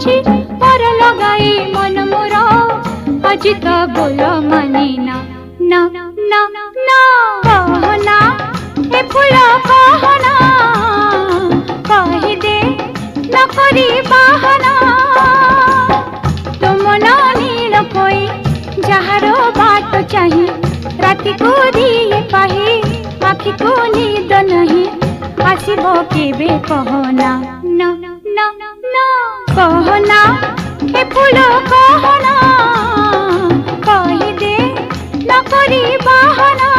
बुझी पर लगाई मन मोर आज तो बोल माने ना ना ना ना कहना ए फूल कहना कही दे न करी बहाना तुम नील कोई जहारो बाट चाही राति को दिए पाही आखि को नींद नहीं आसीबो केबे कहना ना ना ना कहना ए फूल कहना कही दे न करी बहाना।